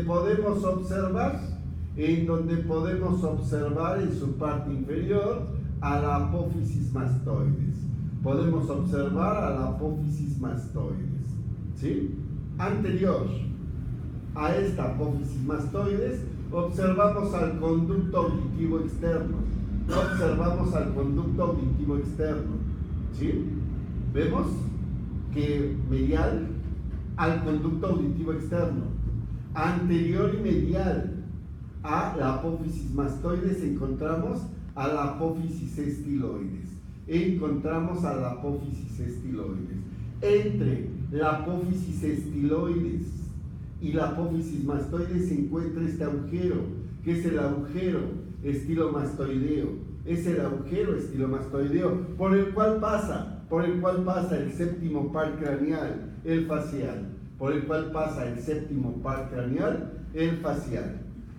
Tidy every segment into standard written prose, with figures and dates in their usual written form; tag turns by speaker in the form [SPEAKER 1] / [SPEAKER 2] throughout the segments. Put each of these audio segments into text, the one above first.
[SPEAKER 1] podemos observar, en su parte inferior a la apófisis mastoides. Podemos observar a la apófisis mastoides, ¿sí? Anterior a esta apófisis mastoides, observamos al conducto auditivo externo. ¿Sí? Vemos que medial al conducto auditivo externo, anterior y medial a la apófisis mastoides, encontramos a la apófisis estiloides. Entre la apófisis estiloides y la apófisis mastoides se encuentra este agujero, que es el agujero estilomastoideo. Por el cual pasa el séptimo par craneal, el facial.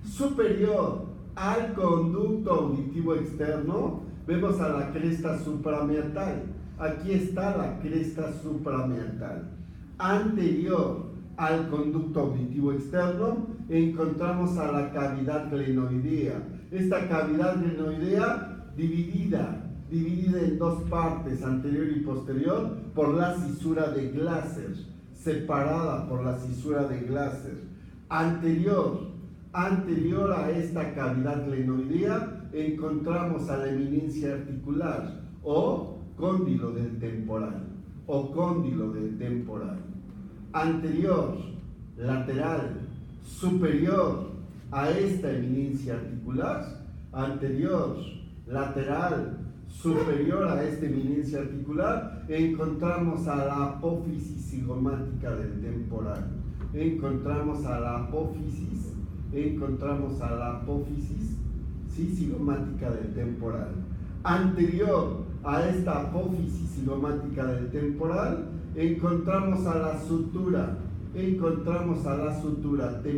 [SPEAKER 1] Superior al conducto auditivo externo, vemos a la cresta suprameatal. Aquí está la cresta suprameatal. Anterior al conducto auditivo externo, encontramos a la cavidad glenoidea. Esta cavidad glenoidea dividida en dos partes, anterior y posterior, por la cisura de Glaser, separada por la cisura de Glaser. Anterior a esta cavidad glenoidea, encontramos a la eminencia articular o cóndilo del temporal. Anterior, lateral, superior a esta eminencia articular, superior a esta eminencia articular, encontramos a la apófisis cigomática del temporal. Cigomática del temporal. Anterior a esta apófisis cigomática del temporal, encontramos a la sutura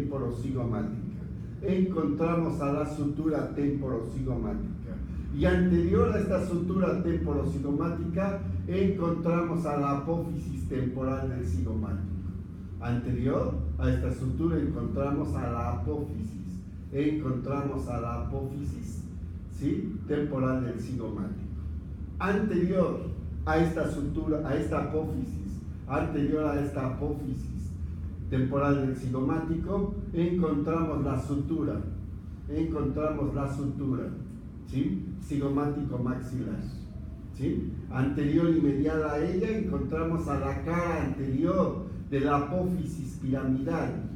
[SPEAKER 1] temporocigomática. Y anterior a esta sutura temporocigomática, encontramos a la apófisis temporal del cigomático. Anterior a esta sutura encontramos a la apófisis, ¿sí?, temporal del cigomático. Anterior a esta apófisis temporal del cigomático, encontramos la sutura, ¿sí?, cigomático maxilar, ¿sí? Anterior y medial a ella, encontramos a la cara anterior de la apófisis piramidal.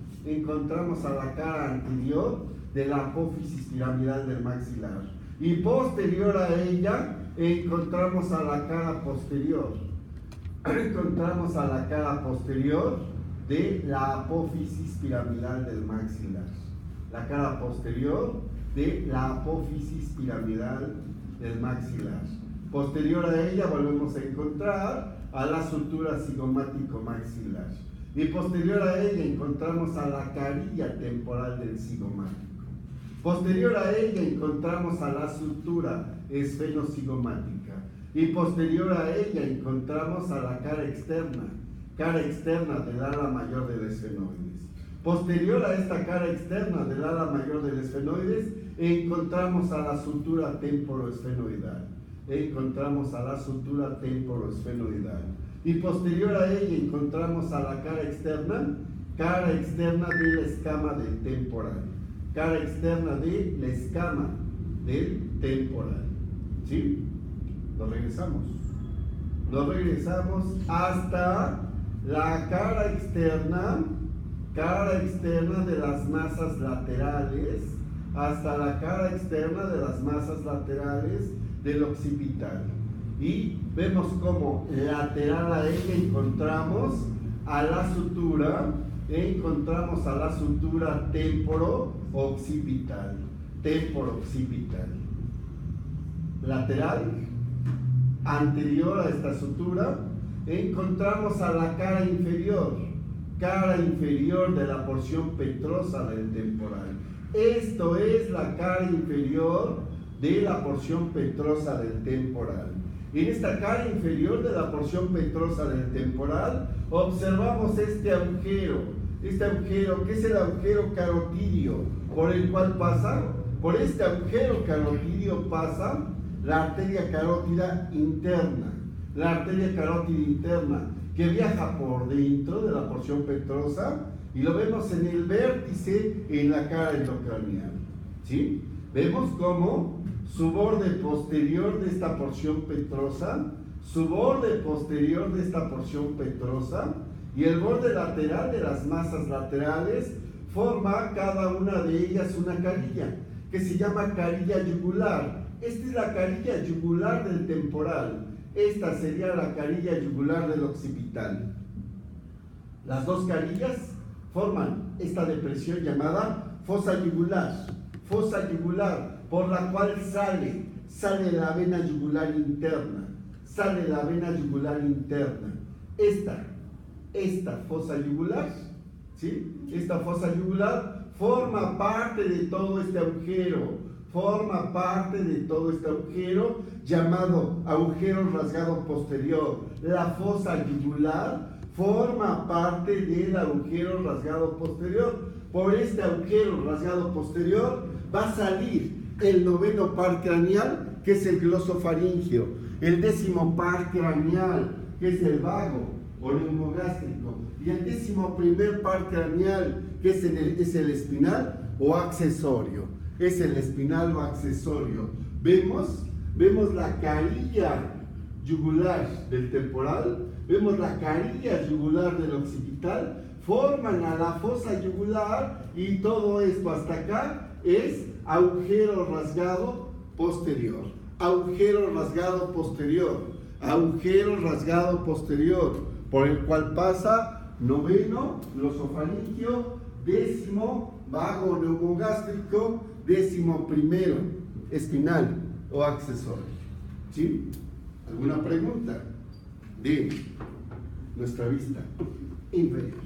[SPEAKER 1] Del maxilar. Y posterior a ella, encontramos a la cara posterior. De la apófisis piramidal del maxilar. Posterior a ella volvemos a encontrar a la sutura cigomático maxilar. Y posterior a ella encontramos a la carilla temporal del cigomático. Posterior a ella encontramos a la sutura esfenocigomática. Y posterior a ella encontramos a la cara externa del ala mayor del esfenoides. Posterior a esta cara externa del ala mayor del esfenoides, encontramos a la sutura temporoesfenoidal. Y posterior a ella encontramos a la cara externa de la escama del temporal. ¿Sí? Lo regresamos hasta la cara externa de las masas laterales, del occipital. Y vemos como lateral a ella encontramos a la sutura temporo-occipital. Lateral, anterior a esta sutura, encontramos a la cara inferior de la porción petrosa del temporal. Esto es la cara inferior de la porción petrosa del temporal. En esta cara inferior de la porción petrosa del temporal observamos este agujero, este agujero, que es el agujero carotidio, por el cual pasa, por este agujero carotidio pasa la arteria carótida interna. La arteria carótida interna que viaja por dentro de la porción petrosa y lo vemos en el vértice en la cara endocranial. ¿Sí? Vemos cómo su borde posterior de esta porción petrosa, su borde posterior de esta porción petrosa y el borde lateral de las masas laterales forma cada una de ellas una carilla que se llama carilla yugular. Esta es la carilla yugular del temporal. Esta sería la carilla yugular del occipital. Las dos carillas forman esta depresión llamada fosa yugular, por la cual sale la vena yugular interna, Esta fosa yugular, ¿sí? Esta fosa yugular forma parte de todo este agujero, llamado agujero rasgado posterior. La fosa yugular forma parte del agujero rasgado posterior. Por este agujero rasgado posterior va a salir el 9º par craneal, que es el glosofaringeo, el 10º par craneal, que es el vago o neumogástrico, y el 11º par craneal, que es el espinal o accesorio. Es el espinal o accesorio. Vemos la carilla yugular del temporal, vemos la carilla yugular del occipital, forman a la fosa yugular y todo esto hasta acá es agujero rasgado posterior, por el cual pasa 9º glosofaringeo, 10º vago neumogástrico, 11º espinal o accesorio. ¿Sí? ¿Alguna pregunta de nuestra vista inferior?